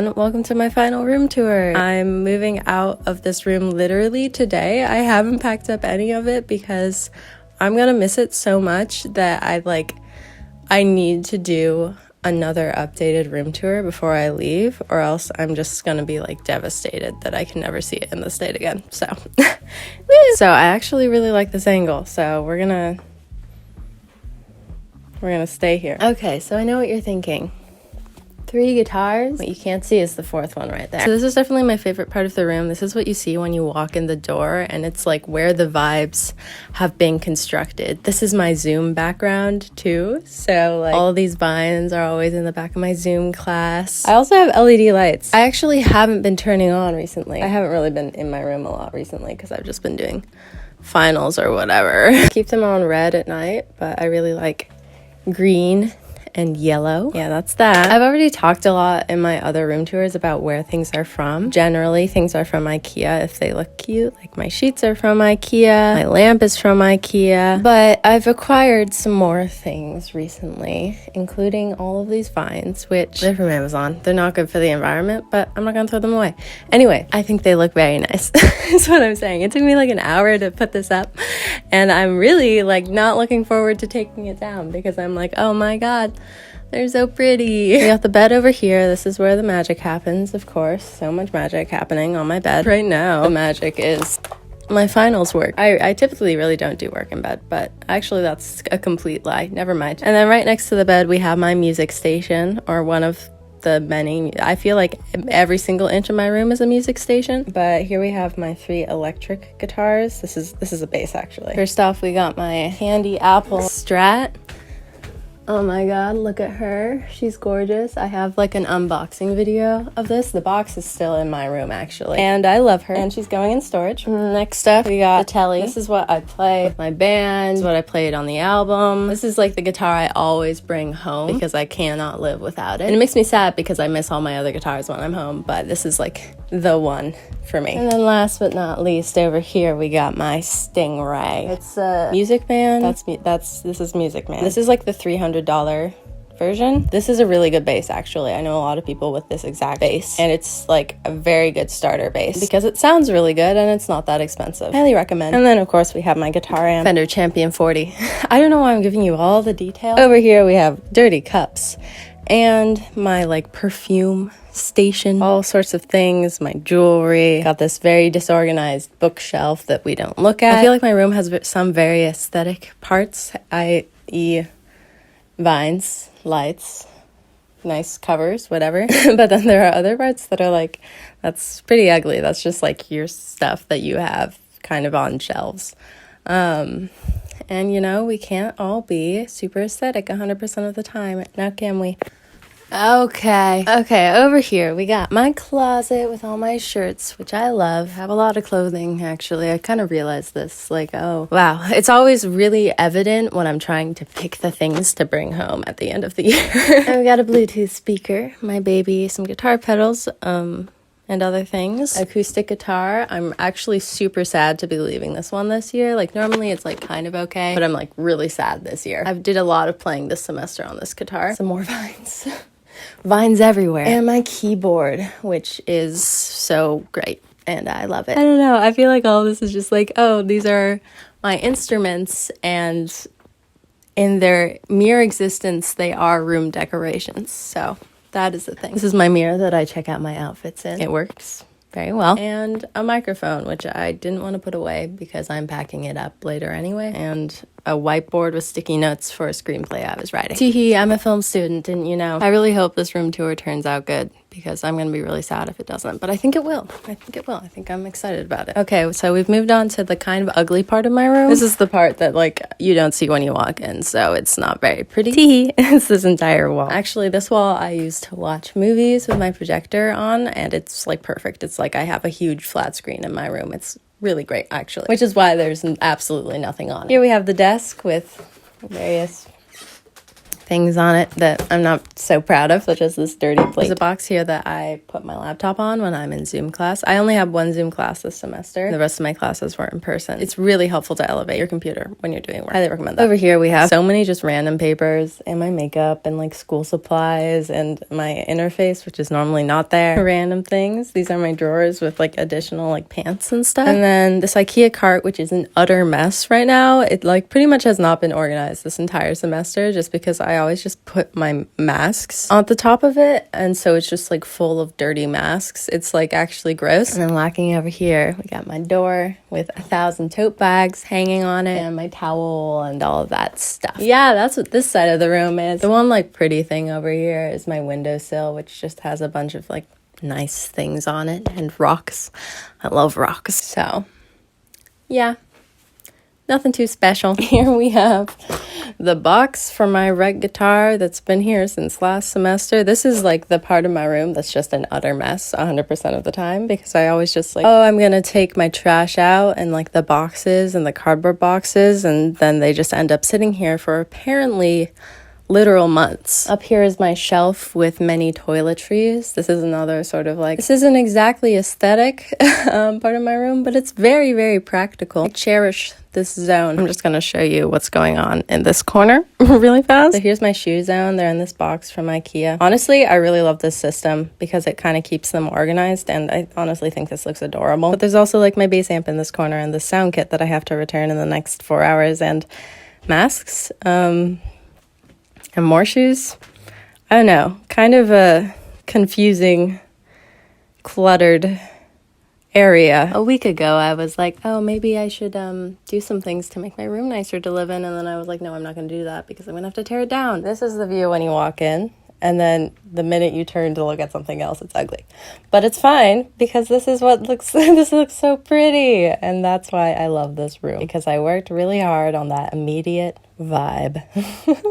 everyone, welcome to my final room tour. I'm moving out of this room literally today. I haven't packed up any of it because I'm gonna miss it so much that I need to do another updated room tour before I leave, or else I'm just gonna be like devastated that I can never see it in the state again. So so I actually really like this angle, so we're gonna stay here. Okay, so I know what you're thinking. 3 guitars. What you can't see is the 4th one right there. So this is definitely my favorite part of the room. This is what you see when you walk in the door, and it's like where the vibes have been constructed. This is my Zoom background too. So like all of these vines are always in the back of my Zoom class. I also have LED lights. I actually haven't been turning on recently. I haven't really been in my room a lot recently because I've just been doing finals or whatever. Keep them on red at night, but I really like green and yellow. Yeah, that's that. I've already talked a lot in my other room tours about where things are from. Generally, things are from IKEA if they look cute. Like my sheets are from IKEA, my lamp is from IKEA, but I've acquired some more things recently, including all of these vines, which they're from Amazon. They're not good for the environment, but I'm not gonna throw them away. Anyway, I think they look very nice. That's what I'm saying. It took me like an hour to put this up, and I'm really like not looking forward to taking it down because I'm like, oh my god, they're so pretty. We got the bed over here. This is where the magic happens, of course. So much magic happening on my bed right now. The magic is my finals work. I typically really don't do work in bed, but actually that's a complete lie. Never mind. And then right next to the bed, we have my music station, or one of the many. I feel like every single inch of my room is a music station, but here we have my 3 electric guitars. This is a bass actually. First off, we got my Candy Apple Strat. Oh my god, look at her. She's gorgeous. I have like an unboxing video of this. The box is still in my room actually, and I love her, and she's going in storage. Next up, we got the Telly. This is what I play with my band. This is what I played on the album. This is like the guitar I always bring home because I cannot live without it. And it makes me sad because I miss all my other guitars when I'm home, but this is like the one for me. And then last but not least, over here we got my Stingray. It's a Music Man. This is Music Man. This is like the $300 version. This is a really good bass actually. I know a lot of people with this exact bass, and it's like a very good starter bass because it sounds really good and it's not that expensive. Highly recommend. And then of course we have my guitar amp, Fender Champion 40. I don't know why I'm giving you all the details. Over here we have dirty cups and my like perfume station, all sorts of things, my jewelry. Got this very disorganized bookshelf that we don't look at. I feel like my room has some very aesthetic parts, i.e. vines, lights, nice covers, whatever. But then there are other parts that are like, that's pretty ugly. That's just like your stuff that you have kind of on shelves. And you know, we can't all be super aesthetic 100% of the time, now can we? Okay, over here we got my closet with all my shirts, which I love. I have a lot of clothing actually. I kind of realized this, like, oh wow, it's always really evident when I'm trying to pick the things to bring home at the end of the year. And we got a Bluetooth speaker, my baby, some guitar pedals, and other things. Acoustic guitar. I'm actually super sad to be leaving this one this year. Like normally it's like kind of okay, but I'm like really sad this year. I did a lot of playing this semester on this guitar. Some more vines. Vines everywhere. And my keyboard, which is so great, and I love it. I don't know, I feel like all this is just like, oh, these are my instruments, and in their mere existence they are room decorations. So that is the thing. This is my mirror that I check out my outfits in. It works very well. And a microphone, which I didn't want to put away because I'm packing it up later anyway. And a whiteboard with sticky notes for a screenplay I was writing. Teehee, I'm a film student, didn't you know? I really hope this room tour turns out good because I'm going to be really sad if it doesn't. But I think it will. I think I'm excited about it. Okay, so we've moved on to the kind of ugly part of my room. This is the part that like you don't see when you walk in, so it's not very pretty. Teehee. It's this entire wall. Actually, this wall I use to watch movies with my projector on, and it's like perfect. It's like I have a huge flat screen in my room. It's really great actually, which is why there's absolutely nothing on it. Here we have the desk with various things on it that I'm not so proud of, such as this dirty plate. There's a box here that I put my laptop on when I'm in Zoom class. I only have one Zoom class this semester. The rest of my classes were in person. It's really helpful to elevate your computer when you're doing work. Highly recommend that. Over here we have so many just random papers and my makeup and like school supplies and my interface, which is normally not there. Random things. These are my drawers with like additional like pants and stuff. And then this IKEA cart, which is an utter mess right now. It like pretty much has not been organized this entire semester just because I always just put my masks on the top of it, and so it's just like full of dirty masks. It's like actually gross. And then lacking over here, we got my door with 1,000 tote bags hanging on it and my towel and all of that stuff. Yeah, that's what this side of the room is. The one like pretty thing over here is my windowsill, which just has a bunch of like nice things on it and rocks. I love rocks. So yeah, nothing too special. Here we have the box for my rec guitar that's been here since last semester. This is like the part of my room that's just an utter mess 100% of the time, because I always just like, oh, I'm gonna take my trash out and like the boxes and the cardboard boxes, and then they just end up sitting here for apparently literal months. Up here is my shelf with many toiletries. This is another sort of like, this isn't exactly aesthetic part of my room, but it's very, very practical. I cherish this zone. I'm just gonna show you what's going on in this corner really fast. So here's my shoe zone. They're in this box from IKEA. Honestly, I really love this system because it kind of keeps them organized, and I honestly think this looks adorable. But there's also like my bass amp in this corner and the sound kit that I have to return in the next 4 hours, and masks. And more shoes. I don't know, kind of a confusing, cluttered area. A week ago, I was like, oh, maybe I should do some things to make my room nicer to live in. And then I was like, no, I'm not going to do that because I'm going to have to tear it down. This is the view when you walk in. And then the minute you turn to look at something else, it's ugly. But it's fine because this is what looks, this looks so pretty. And that's why I love this room, because I worked really hard on that immediate vibe.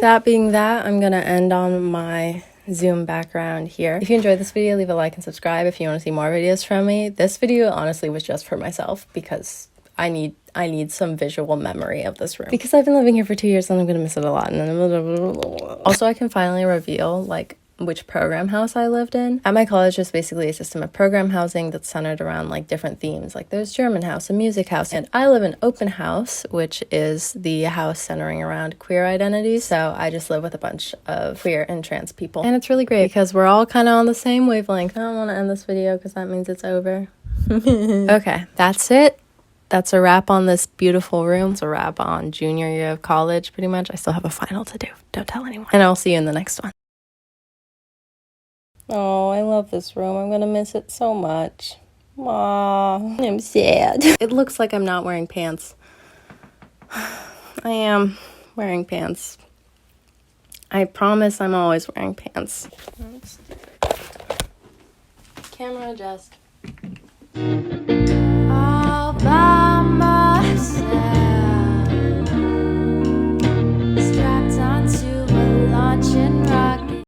That being that, I'm going to end on my Zoom background here. If you enjoyed this video, leave a like and subscribe if you want to see more videos from me. This video honestly was just for myself because I need some visual memory of this room because I've been living here for 2 years and I'm gonna miss it a lot. And also, I can finally reveal like which program house I lived in. At my college, it's basically a system of program housing that's centered around like different themes. Like there's German house, a music house, and I live in open house, which is the house centering around queer identities. So I just live with a bunch of queer and trans people, and it's really great because we're all kind of on the same wavelength. I don't want to end this video because that means it's over. Okay, that's it. That's a wrap on this beautiful room. It's a wrap on junior year of college, pretty much. I still have a final to do. Don't tell anyone. And I'll see you in the next one. Oh, I love this room. I'm gonna miss it so much. Aw, I'm sad. It looks like I'm not wearing pants. I am wearing pants. I promise I'm always wearing pants. Camera adjust.